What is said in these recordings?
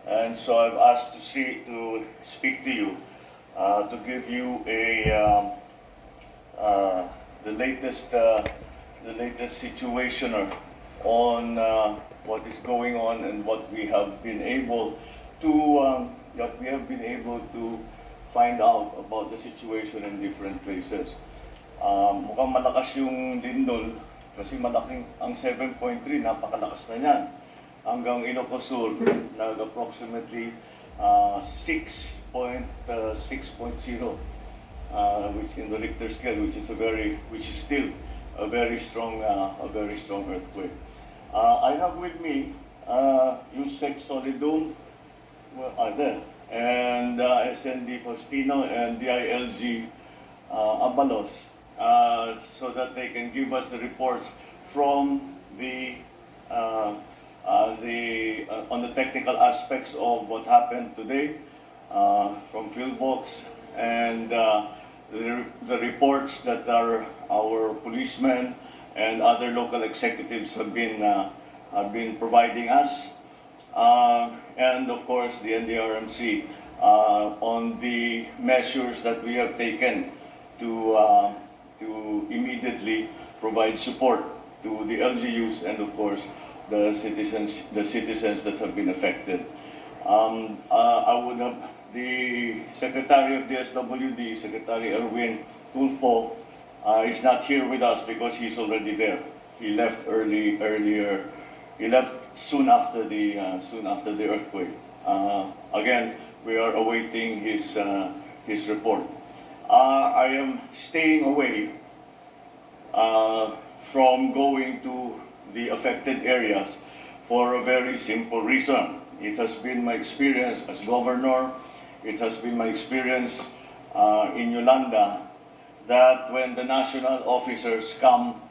and so I've asked to speak to you to give you uh, the latest situation on what is going on and what we have been able to find out about the situation in different places. Mukhang malakas yung Lindol kasi malaking ang 7.3, napakalakas na niyan. Hanggang Ilocos Sur, approximately 6.0, which in the Richter scale, which is still a very strong earthquake. I have with me Yusek Solidum, there, and SND Faustino and DILG Abalos, so that they can give us the reports from on the technical aspects of what happened today from Fieldbox, and the reports that our policemen and other local executives have been providing us, and of course the NDRMC on the measures that we have taken to immediately provide support to the LGUs and of course the citizens that have been affected. I would have the Secretary of the SWD, Secretary Erwin Tulfo, is not here with us because he's already there. He left earlier. He left soon after the earthquake. Again, we are awaiting his report. I am staying away from going to the affected areas for a very simple reason. It has been my experience as governor, it has been my experience in Yolanda, that when the national officers come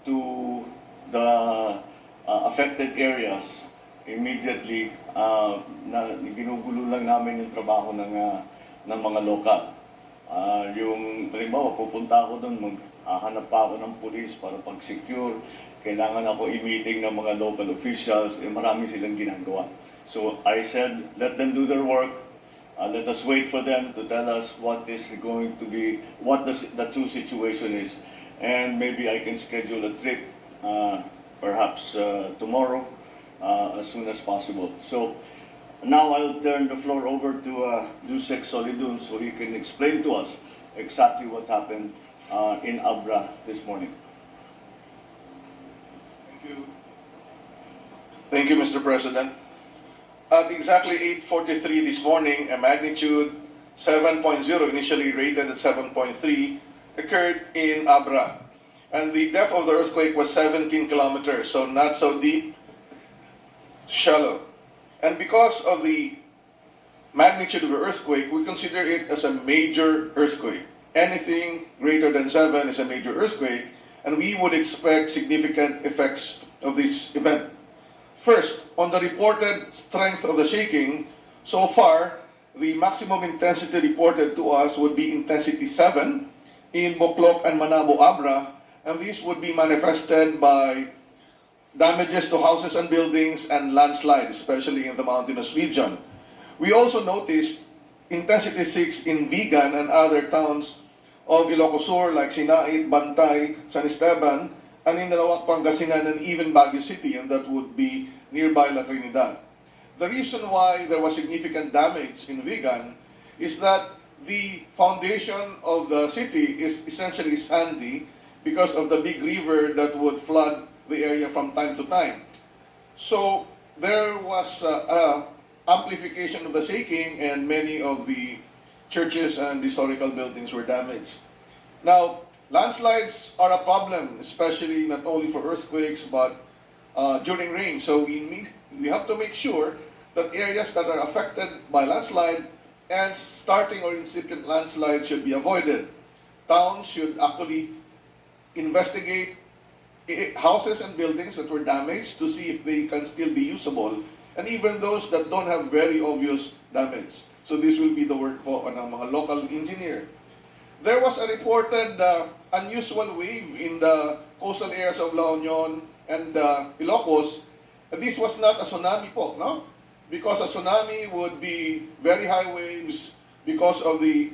to the affected areas, immediately ginugulo lang namin yung trabaho ng mga lokal. Yung halimbawa, pupunta ako doon, maghahanap pa ako ng pulis para pag-secure, kailangan ako i-meeting ng mga local officials, marami silang ginagawa. So I said, let them do their work, let us wait for them to tell us what is going to be, what the true situation is, and maybe I can schedule a trip, perhaps tomorrow, as soon as possible. So now I'll turn the floor over to Yusek Solidum so he can explain to us exactly what happened in Abra this morning. Thank you, Mr. President. At exactly 8:43 this morning, a magnitude 7.0, initially rated at 7.3, occurred in Abra. And the depth of the earthquake was 17 kilometers, so not so deep, shallow. And because of the magnitude of the earthquake, we consider it as a major earthquake. Anything greater than 7 is a major earthquake, and we would expect significant effects of this event. First, on the reported strength of the shaking, so far, the maximum intensity reported to us would be intensity 7 in Bocloc and Manabo, Abra, and this would be manifested by damages to houses and buildings and landslides, especially in the mountainous region. We also noticed intensity 6 in Vigan and other towns of Ilocos Sur like Sinait, Bantay, San Esteban, and in Nalawak, Pangasinan, and even Baguio City, and that would be nearby La Trinidad. The reason why there was significant damage in Vigan is that the foundation of the city is essentially sandy because of the big river that would flood the area from time to time. So there was amplification of the shaking, and many of the churches and historical buildings were damaged. Now, landslides are a problem, especially not only for earthquakes, but during rain. So we have to make sure that areas that are affected by landslide and starting or incipient landslide should be avoided. Towns should actually investigate houses and buildings that were damaged to see if they can still be usable, and even those that don't have very obvious damage. So this will be the work po ng mga local engineer. There was a reported unusual wave in the coastal areas of La Union and Ilocos. This was not a tsunami po, no? because a tsunami would be very high waves because of the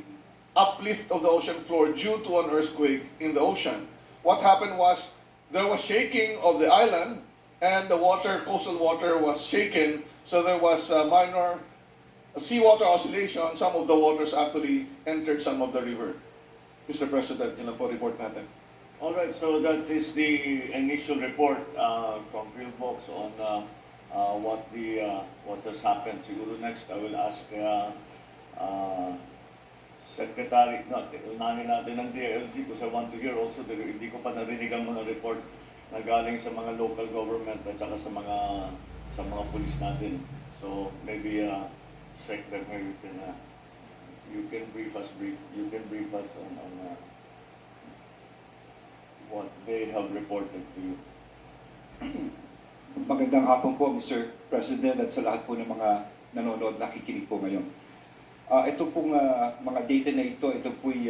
uplift of the ocean floor due to an earthquake in the ocean. What happened was there was shaking of the island and the water, coastal water was shaken, so there was a minor seawater oscillation. Some of the waters actually entered some of the river. Mr. President, yun lang po report natin. All right, so that is the initial report from Philbox on what has happened. Siguro next, I will ask Secretary, unahin natin ng DILG because I want to hear also, hindi ko pa narinig ang mga report na galing sa mga local government at saka sa mga police natin. So maybe Secretary, you can brief us on what they have reported to you. Magandang hapon po, Mr. President, at sa lahat po ng mga nanonood, nakikinig po ngayon. Ito pong mga data na ito po'y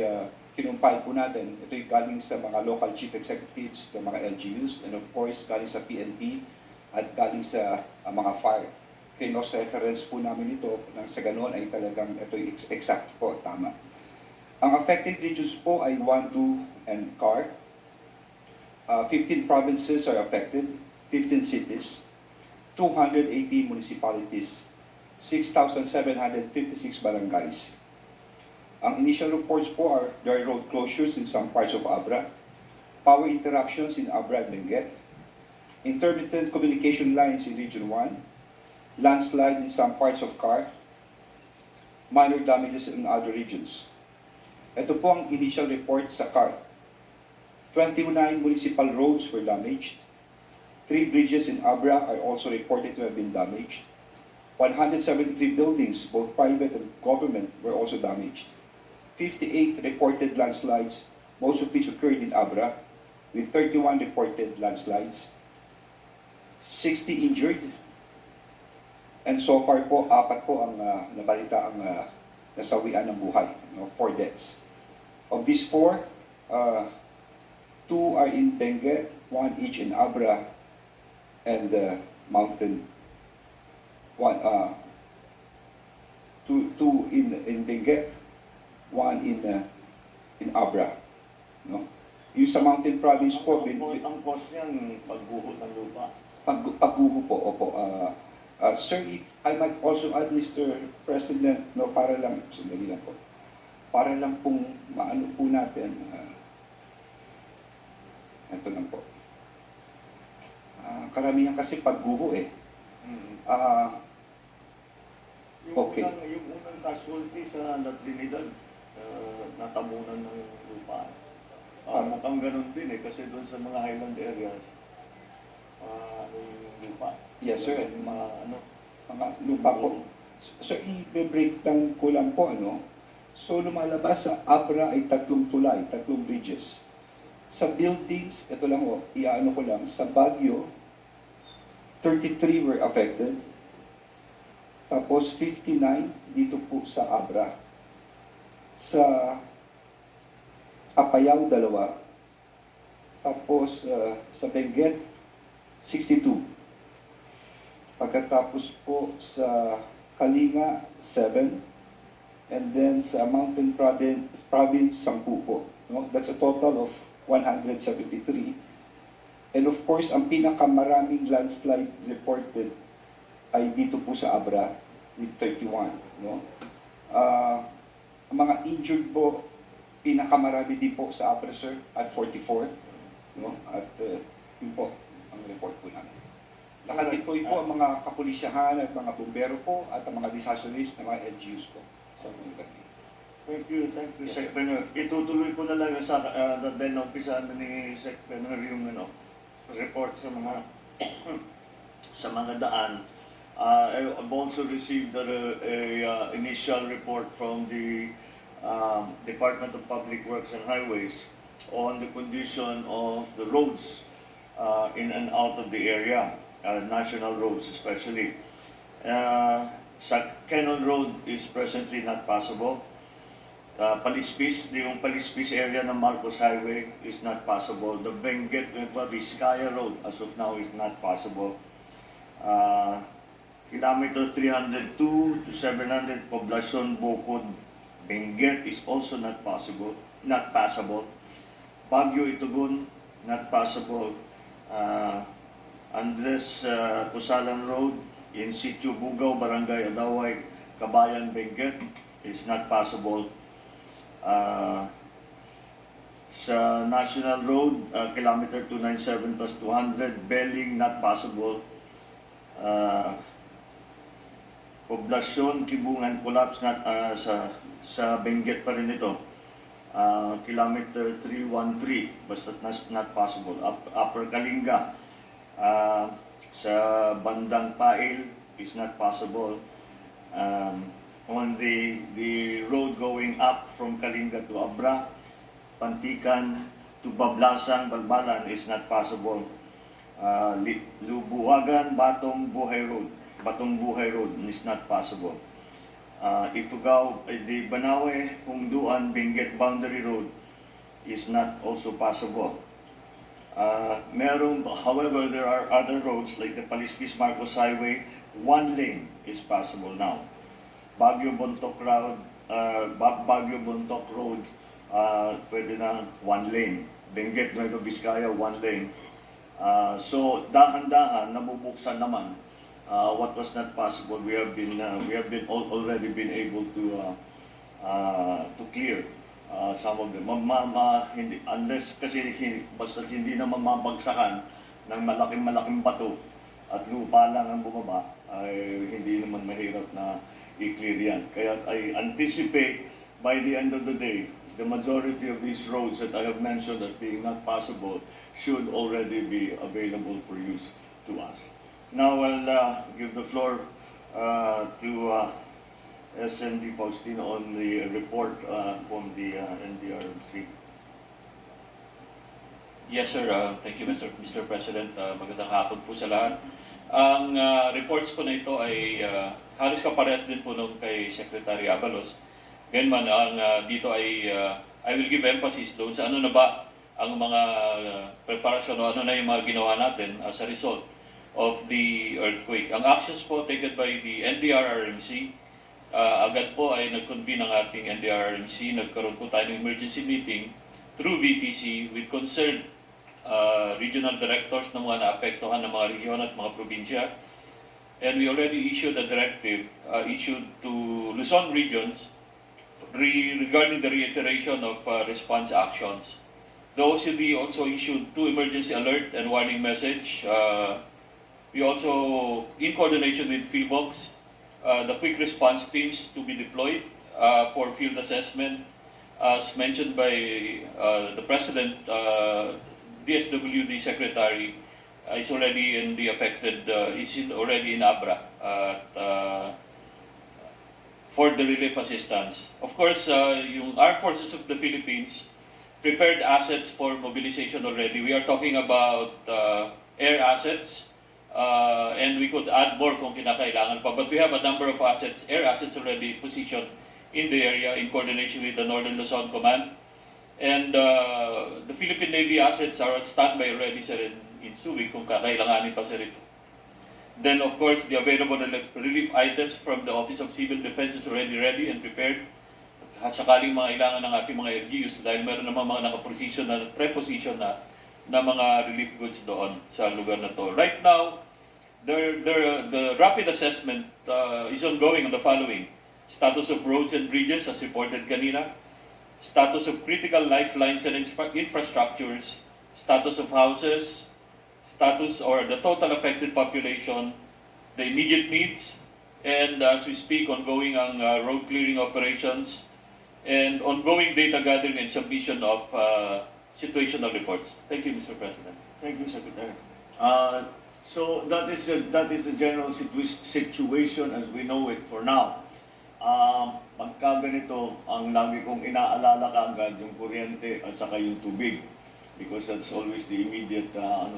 kinumpile po natin. Ito'y galing sa mga local chief executives ng mga LGUs, and of course, galing sa PNP at galing sa mga fire. Kinos-reference po namin ito nang sa ganoon ay talagang ito'y exact po, tama. Ang affected regions po ay 1, 2, and CAR. 15 provinces are affected, 15 cities, 280 municipalities, 6,756 barangays. Ang initial reports po are there are road closures in some parts of Abra, power interruptions in Abra and Benguet, intermittent communication lines in Region 1, landslide in some parts of CAR, minor damages in other regions. Ito po ang initial report sa CAR. 29 municipal roads were damaged. 3 bridges in Abra are also reported to have been damaged. 173 buildings, both private and government, were also damaged. 58 reported landslides, most of which occurred in Abra, with 31 reported landslides. 60 injured. And so far po, 4 po ang nabalita ang nasawian ng buhay, 4 deaths. Of these 4, 2 are in Benguet, 1 each in Abra and Mountain. 2 in Benguet, 1 in Abra. No? Yung sa Mountain Province po, Ang cause niyan, pagguho ng lupa. pagguho po, opo. Sir, if I might also add, Mr. President, no, para lang, sandali lang po. Para lang pong maano po natin, ito lang po. Karamihan kasi pagguho eh. Okay. Yung unang casualty sa Trinidad, natabunan ng lupa. Mukhang ganun din eh, kasi doon sa mga highland areas, yung lupa. Yes, sir. Mga lupa po. So, i-break down ko lang po, ano? So, lumalabas sa Abra ay 3 tulay, 3 bridges. Sa buildings, ito lang po, iaano ko lang, sa Baguio, 33 were affected. Tapos 59 dito po sa Abra. Sa Apayao, 2. Tapos sa Benguet, 62. Pagkatapos po sa Kalinga, 7. And then sa Mountain Province 10 po. No? That's a total of 173. And of course, ang pinakamaraming landslide reported ay dito po sa Abra with 31. No? Ang mga injured po, pinakamarami din po sa Abra, sir, at 44. No? At yun po ang report po namin. Lahat din po ito ang mga kapulisyahan at mga bumbero po at ang mga disasterist na mga LGUs po sa mga kanila. Thank you, Yes, Secretary. Itutuloy ko na lang sa umpisa ni Secretary yung report sa mga sa mga daan. I've also received a initial report from the Department of Public Works and Highways on the condition of the roads in and out of the area, national roads especially. Sa Cannon Road is presently not possible. Palispis, yung Palispis area ng Marcos Highway is not possible. The Benguet, Vizcaya Road as of now is not possible. Kilometer 302 to 700 Poblacion Bukod Benguet is also not passable. Baguio Itugon, not passable. Andres Pusalan Road, in situ Bugaw, Barangay Adaway, Kabayan, Benguet is not passable. Sa National Road, kilometer 297 plus 200, Belling, not passable. Poblacion, Kibungan, collapse, not, sa Benguet pa rin ito. Kilometer 313, basta not possible. Upper Kalinga, sa bandang Pail is not possible. On the road going up from Kalinga to Abra, Pantikan to Bablasang, Balbalan is not possible. Lubuagan, Batong Buhay Road is not possible. Ifugao, the Banawe, Pungduan, Benguet Boundary Road is not also possible. However, there are other roads like the Palispis Marcos Highway, one lane is possible now. Baguio Bontoc Road, pwede na one lane. Benguet Nueva Vizcaya, one lane. So dahan-dahan nabubuksan naman what was not possible. We have already been able to clear some of them. Unless kasi basta hindi na mamabagsakan ng malaking bato at lupa lang ang bumaba, ay hindi naman mahirap na i-clear yan. Kaya I anticipate by the end of the day, the majority of these roads that I have mentioned as being not possible should already be available for use to us. Now I'll give the floor to SMD Faustino on the report from the NDRMC. Yes, sir. Thank you, Mr. President. Magandang hapon po sa lahat. Ang reports po na ito ay halos kaparehas din po nung kay Secretary Abalos. Ngayon man, dito ay I will give emphasis doon sa ano na ba ang mga preparasyon o ano na yung mga ginawa natin as a result of the earthquake. Ang actions po taken by the NDRRMC, agad po ay nag-convene ang ating NDRRMC, nagkaroon po tayo ng emergency meeting through VTC with concerned regional directors ng mga naapektuhan ng mga region at mga probinsya. And we already issued a directive issued to Luzon regions regarding the reiteration of response actions. The OCD also issued 2 emergency alert and warning message. We also, in coordination with PhilBox, the quick response teams to be deployed for field assessment. As mentioned by the President, DSWD Secretary is already in the affected, already in Abra for the relief assistance. Of course, yung Armed Forces of the Philippines prepared assets for mobilization already. We are talking about air assets, and we could add more kung kinakailangan pa. But we have a number of assets, air assets already positioned in the area in coordination with the Northern Luzon Command. And the Philippine Navy assets are on standby already, sir, in Subic kung kakailanganin pa, sir. Then, of course, the available relief items from the Office of Civil Defense is already ready and prepared. At sakaling mga ilangan ng ating mga LGUs dahil meron naman mga nakaposition na, preposition na mga relief goods doon sa lugar na to. Right now, the rapid assessment is ongoing on the following. Status of roads and bridges as reported kanina. Status of critical lifelines and infrastructures. Status of houses. Status or the total affected population. The immediate needs. And as we speak, ongoing ang road clearing operations. And ongoing data gathering and submission of situational reports. Thank you, Mr. President. Thank you, Secretary. So that is the general situation as we know it for now. Pagka ganito, ang lagi kong inaalala kaagad yung kuryente at saka yung tubig. Because that's always the immediate,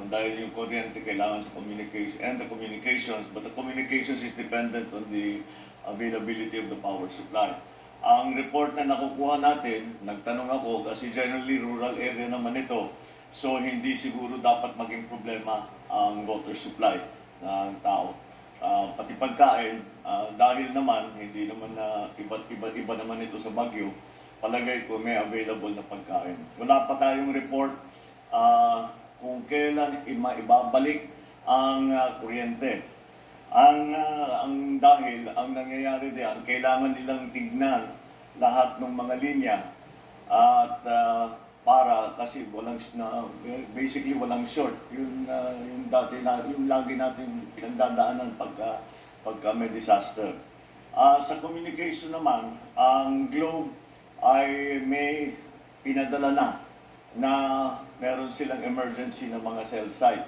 dahil yung kuryente kailangan sa communication and the communications, but the communications is dependent on the availability of the power supply. Ang report na nakukuha natin, nagtanong ako kasi generally rural area naman ito, so hindi siguro dapat maging problema ang water supply ng tao. pati pagkain, dahil naman hindi naman na iba naman ito sa Baguio, palagay ko may available na pagkain. Wala pa tayong report kung kailan maibabalik ang kuryente. Ang dahil ang nangyayari diyan, kailangan nilang tignan lahat ng mga linya at para kasi basically walang short. Yung lagi natin pinagdadaanan pagka may disaster. Sa communication naman, ang Globe ay may pinadala na meron silang emergency na mga cell site.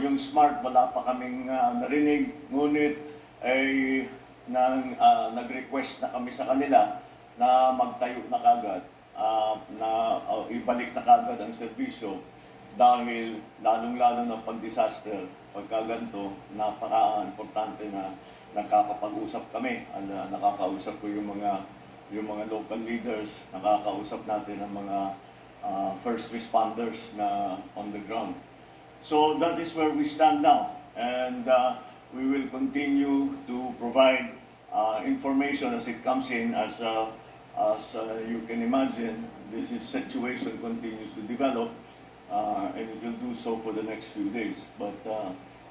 Yung Smart wala pa kaming narinig, ngunit ay nag-request na kami sa kanila na magtayo na kagad, ibalik na kagad ang serbisyo dahil lalong-lalo na pag-disaster, pagka ganito, napaka-importante na nakakapag-usap kami, nakakausap ko yung mga local leaders, nakakausap natin ang mga first responders na on the ground. So that is where we stand now, and we will continue to provide information as it comes in. As you can imagine, this situation continues to develop, and it will do so for the next few days. But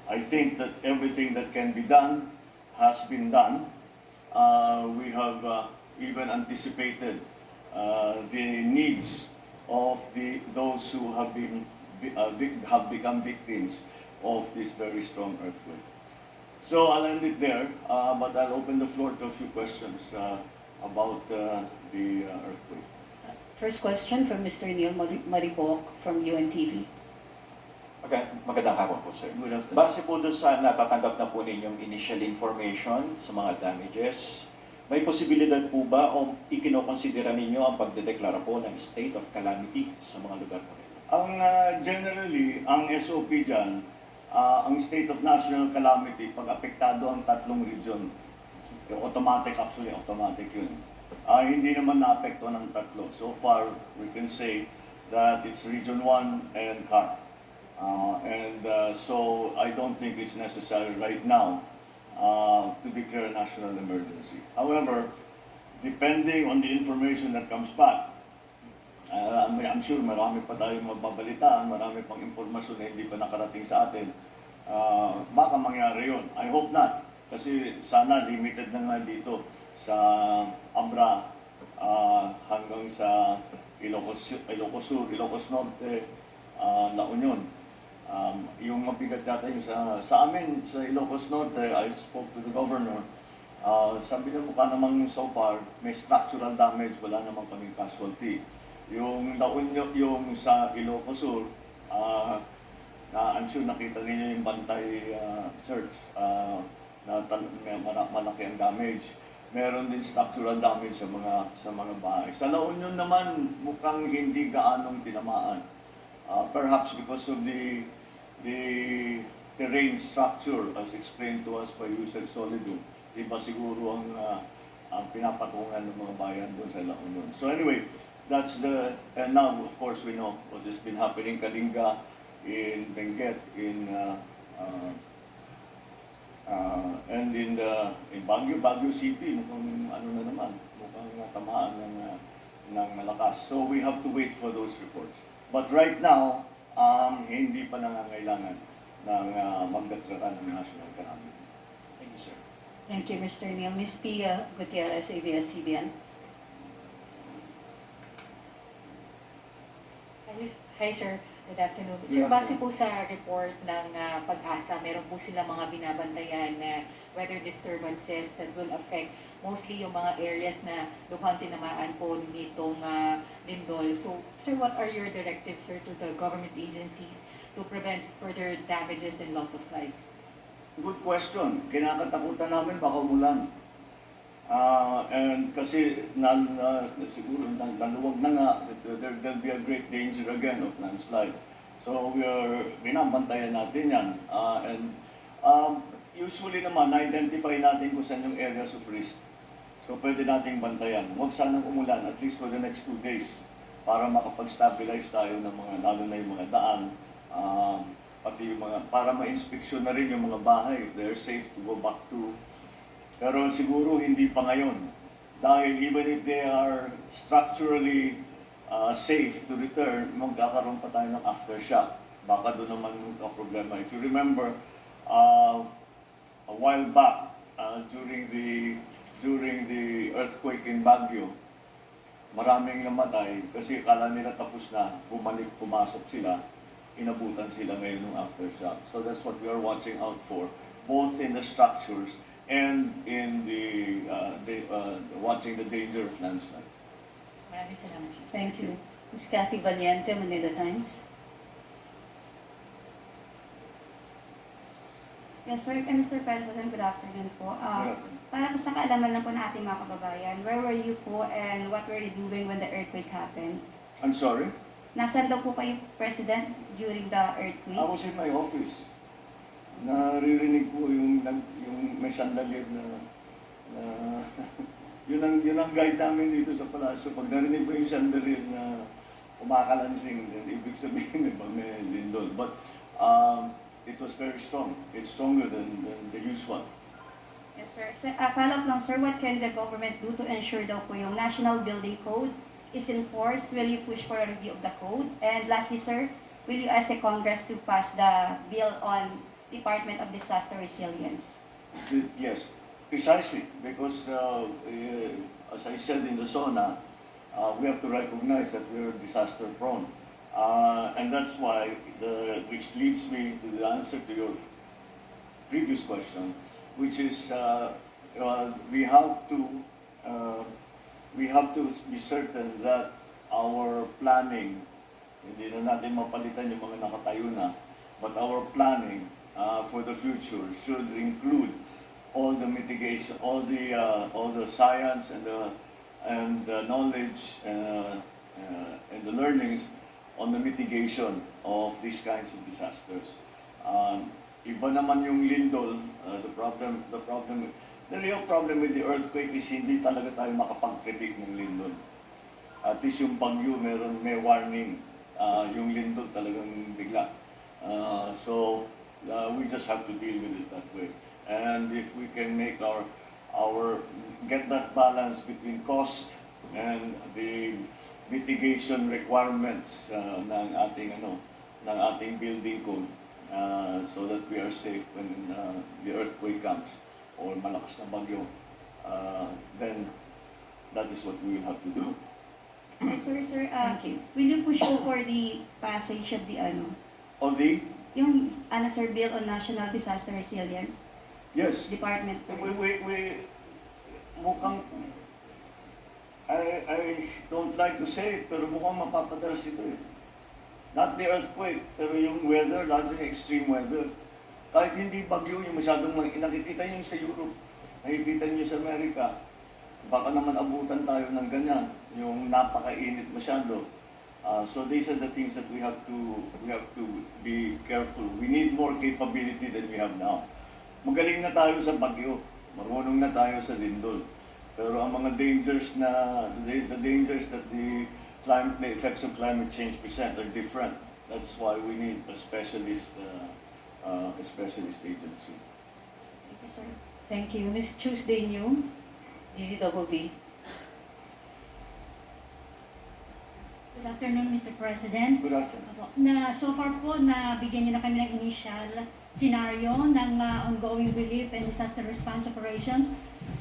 I think that everything that can be done has been done. We have even anticipated the needs of those who have become victims of this very strong earthquake. So I'll end it there, but I'll open the floor to a few questions about the earthquake. First question from Mr. Neil Maribok from UNTV. Magandang hapon po, sir. Good afternoon. Base po doon sa natatanggap na po ninyong initial information sa mga damages, may posibilidad po ba o ikinokonsidera ninyo ang pagdedeklara po ng state of calamity sa mga lugar po? Generally, ang SOP dyan, ang state of national calamity, pag apektado ang tatlong region, automatic yun. Hindi naman naapekto ng tatlo. So far, we can say that it's Region 1 and CAR. So I don't think it's necessary right now to declare a national emergency. However, depending on the information that comes back, I'm sure marami pa tayong mababalitaan, marami pang impormasyon na hindi pa nakarating sa atin. Baka mangyari yun. I hope not. Kasi sana limited na nga dito sa Abra hanggang sa Ilocos Sur, Ilocos Norte, La Union. Yung mabigat yata yung sa amin, sa Ilocos Norte, I spoke to the governor. Sabi na mukha namang so far, may structural damage, wala namang kaming casualty. Yung La Union, yung sa Ilocos Sur, I'm sure nakita ninyo yung Bantay Church, na malaki ang damage. Meron din structural damage sa mga bahay. Sa La Union naman, mukhang hindi gaanong tinamaan. Perhaps because of the terrain structure as explained to us by Yusek Solido. Iba siguro ang pinapatungan ng mga bayan doon sa La Union. So anyway, and now of course we know what has been happening Kalinga, in Benguet, and in Baguio City, mukhang na naman, mukhang tamaan ng malakas. So we have to wait for those reports. But right now, hindi pa nangangailangan ng magdeklara ng national calamity. Thank you, sir. Thank you, Mr. Neil. Ms. Pia Gutierrez, ABS-CBN. Hi, sir. Good afternoon. Good Sir, base afternoon. po sa report ng Pag-asa, meron po sila mga binabantayan na weather disturbances that will affect mostly yung mga areas na lubhang tinamaan po nitong Lindol. So, sir, what are your directives, sir, to the government agencies to prevent further damages and loss of lives? Good question. Kinakatakutan namin baka umulan. And kasi siguro naluwag na nga, there'll be a great danger again of landslides. So binabantayan natin yan. Usually naman, na-identify natin kung saan yung areas of risk. So pwede nating bantayan. Huwag sanang umulan, at least for the next 2 days, para makapag-stabilize tayo ng lalo na yung mga daan, pati yung mga, para ma-inspeksyon na rin yung mga bahay, if they're safe to go back to. Pero siguro hindi pa ngayon. Dahil even if they are structurally safe to return, magkakaroon pa tayo ng aftershock. Baka doon naman ang problema. If you remember, a while back, during the earthquake in Baguio, maraming namatay kasi akala nila tapos na, pumasok sila, inabutan sila ngayon ng aftershock. So that's what we are watching out for, both in the structures and in watching the danger of landslides. Maraming salamat, sir. Thank you. Ms. Cathy Valiente, Manila Times. Yes, sir. Mr. President, good afternoon po. Para po sa kaalaman lang po ng ating mga kababayan, where were you po and what were you doing when the earthquake happened? I'm sorry? Nasaan daw po kayo, President, during the earthquake? I was in my office. Naririnig ko yung may sandalye na yun ang guide namin dito sa palasyo. Pag narinig ko yung sandalye na kumakalansing, then ibig sabihin may lindol. But it was very strong. It's stronger than the usual. Yes, sir. Follow-up lang, sir. What can the government do to ensure daw po yung National Building Code is enforced? Will you push for a review of the code? And lastly, sir, will you ask the Congress to pass the bill on Department of Disaster Resilience? Yes, precisely. Because as I said in the SONA, we have to recognize that we are disaster prone. And that's why, which leads me to the answer to your previous question, which is we have to be certain that our planning, hindi na natin mapalitan yung mga nakatayo na, but our planning for the future should include all the mitigation, all the science and the knowledge and the learnings on the mitigation of these kinds of disasters. Iba naman yung lindol, the real problem with the earthquake is hindi talaga tayo makapag-predict ng lindol. At least yung bagyo, may warning, yung lindol talagang bigla. So we just have to deal with it that way. And if we can make get that balance between cost and the mitigation requirements ng ating building code, so that we are safe when the earthquake comes or malakas na bagyo, then that is what we will have to do. Sir, Thank you. will you push for the passage of the On the yung sir, bill on National Disaster Resilience yes, Department, sir? we mukhang I don't like to say it, pero mukhang mapapadalas ito eh. Not the earthquake, pero yung weather, lalo yung extreme weather. Kahit hindi bagyo, yung masyadong nakikita nyo sa Europe, nakikita nyo sa Amerika, baka naman abutan tayo ng ganyan, yung napakainit masyado. So these are the things that we have to be careful. We need more capability than we have now. Magaling na tayo sa bagyo, marunong na tayo sa lindol. Pero ang mga dangers the dangers that the effects of climate change present are different. That's why we need a specialist agency. Thank you, sir. Thank you. Ms. Tuesday New, DZWB. Good afternoon, Mr. President. Good afternoon. So far po, nabigyan niyo na kami ng initial scenario ng ongoing relief and disaster response operations.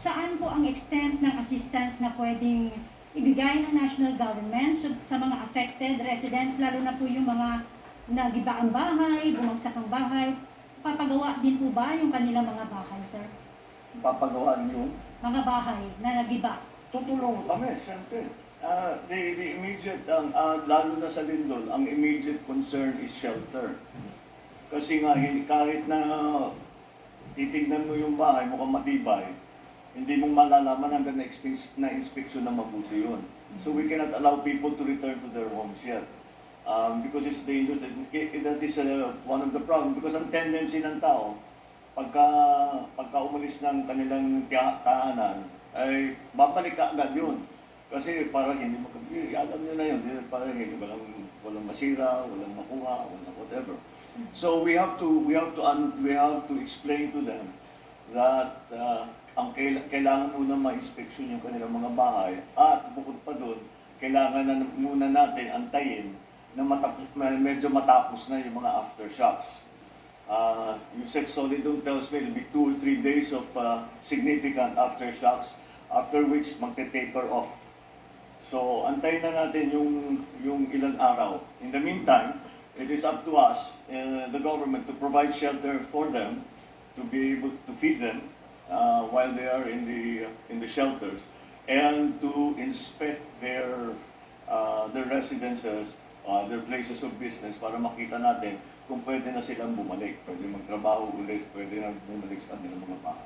Saan po ang extent ng assistance na pwedeng ibigay ng national government sa mga affected residents, lalo na po yung mga nagiba ang bahay, bumagsak ang bahay? Papagawa din po ba yung kanilang mga bahay, sir? Papagawaan yung Mga bahay na nagiba? tutulong kami, siyempre. The immediate, lalo na sa lindol, ang immediate concern is shelter. Kasi nga, kahit na titignan mo yung bahay, mukhang matibay, hindi mo malalaman hanggang na-inspeksyon na mabuti yun. So we cannot allow people to return to their homes yet. Because it's dangerous. That is one of the problems. Because ang tendency ng tao, pagka umalis ng kanilang tahanan, ay babalik ka agad yun. Kasi para hindi alam nyo na yun, para hindi walang masira, walang makuha, walang whatever. So we have to explain to them that ang kailangan muna ma-inspection yung kanilang mga bahay, at bukod pa doon, kailangan na muna natin antayin na medyo matapos na yung mga aftershocks. Yung Solidum tells me it'll be 2 or 3 days of significant aftershocks, after which magte-taper off. So antayin na natin yung ilang araw. In the meantime, it is up to us, the government, to provide shelter for them, to be able to feed them while they are in the shelters, and to inspect their residences, their places of business, para makita natin kung pwede na silang bumalik, pwede magtrabaho ulit, pwede na bumalik sa kanilang mga bahay.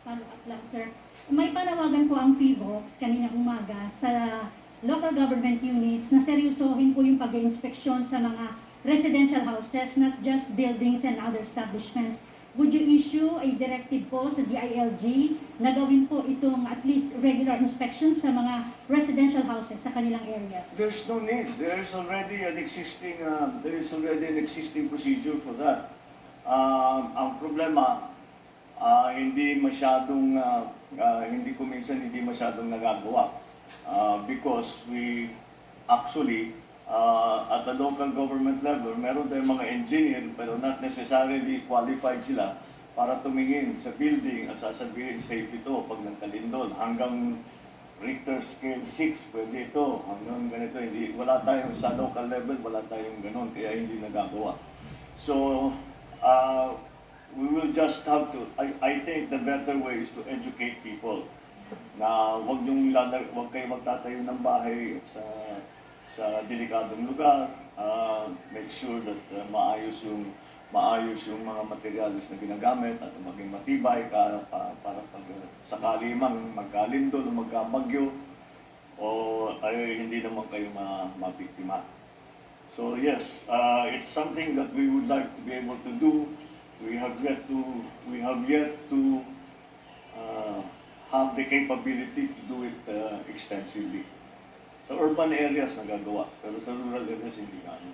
Follow-up lang, sir. May panawagan po ang PBOX kanina umaga sa local government units na seryosohin po yung pag-inspeksyon sa mga residential houses, not just buildings and other establishments. Would you issue a directive po sa DILG na gawin po itong at least regular inspection sa mga residential houses sa kanilang areas? There's no need. There is already an existing procedure for that. Ang problema, hindi ko minsan nagagawa, because we actually at the local government level, meron tayong mga engineer pero not necessarily qualified sila para tumingin sa building at sasabihin safe ito pag nagka-lindol. Hanggang Richter scale 6 pwede ito, hanggang ganito. Wala tayong sa local level, wala tayong ganun, kaya hindi nagagawa. So we will just have to, I think the better way is to educate people na wag kayo magtatayo ng bahay sa delikadong lugar. Make sure that maayos yung mga materials na ginagamit at maging matibay para pag sakali mang magkalindol o magkabagyo, o ay hindi naman kayo mabiktima. So yes, it's something that we would like to be able to do. We have yet to have the capability to do it extensively. Sa urban areas nagagawa, pero sa rural areas hindi namin.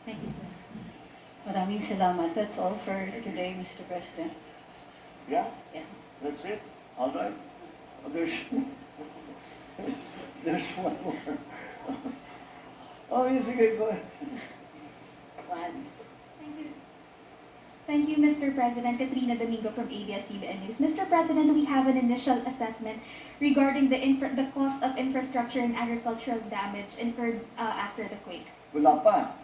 Thank you, sir. Maraming salamat. That's all for today, Mr. President. Yeah? Yeah. That's it? All right. Oh, there's one more. Oh, yes, sige, go ahead. One. Thank you, Mr. President. Katrina Domingo from ABS-CBN News. Mr. President, we have an initial assessment regarding the cost of infrastructure and agricultural damage incurred after the quake. Wala pa.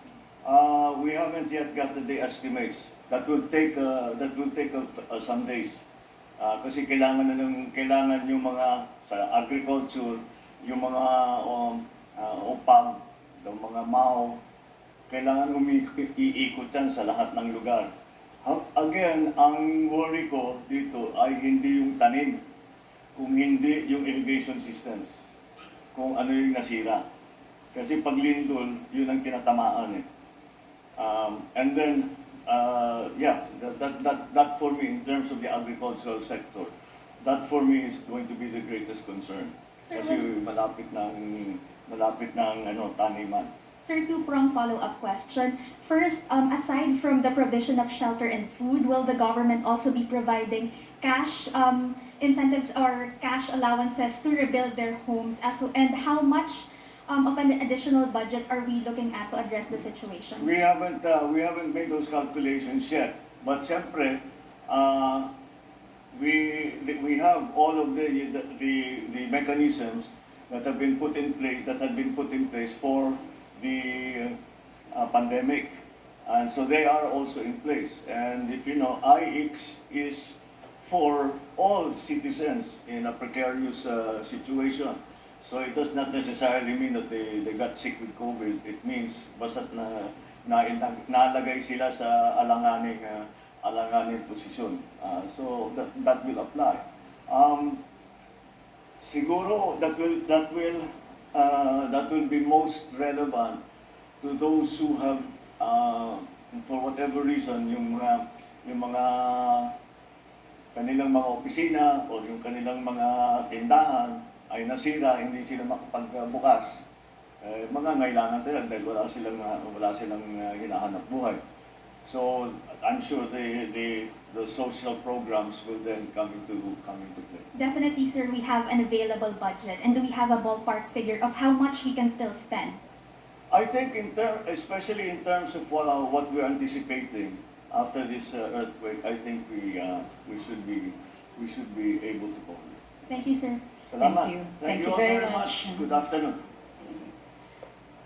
We haven't yet gotten the estimates. That will take some days. Kasi kailangan yung mga sa agriculture, yung mga upag, yung mga mao, kailangan iikot yan sa lahat ng lugar. Again, ang worry ko dito ay hindi yung tanim, kung hindi yung irrigation systems, kung ano yung nasira. Kasi pag lindol, yun ang tinatamaan eh. And then, yeah, that for me, in terms of the agricultural sector, that for me is going to be the greatest concern. Sir, Kasi malapit ng taniman. Sir, two-prong follow-up question. First, aside from the provision of shelter and food, will the government also be providing cash incentives or cash allowances to rebuild their homes? And how much of an additional budget are we looking at to address the situation? We haven't made those calculations yet. But siyempre, we have all of the mechanisms that have been put in place for the pandemic, and so they are also in place. And if you know, IX is for all citizens in a precarious situation. So it does not necessarily mean that they got sick with COVID. It means basta nalagay sila sa alanganing posisyon. So that will apply. Siguro that will be most relevant to those who have, for whatever reason, yung mga kanilang mga opisina o yung kanilang mga tindahan ay nasira, hindi sila makapagbukas. Mangangailangan nila dahil wala silang hinahanap buhay. So I'm sure the social programs will then come into play. Definitely, sir, we have an available budget. And do we have a ballpark figure of how much we can still spend? I think especially in terms of what we're anticipating after this earthquake, I think we should be able to cover it. Thank you, sir. Salamat. Thank you. Thank you all very very much. Good afternoon.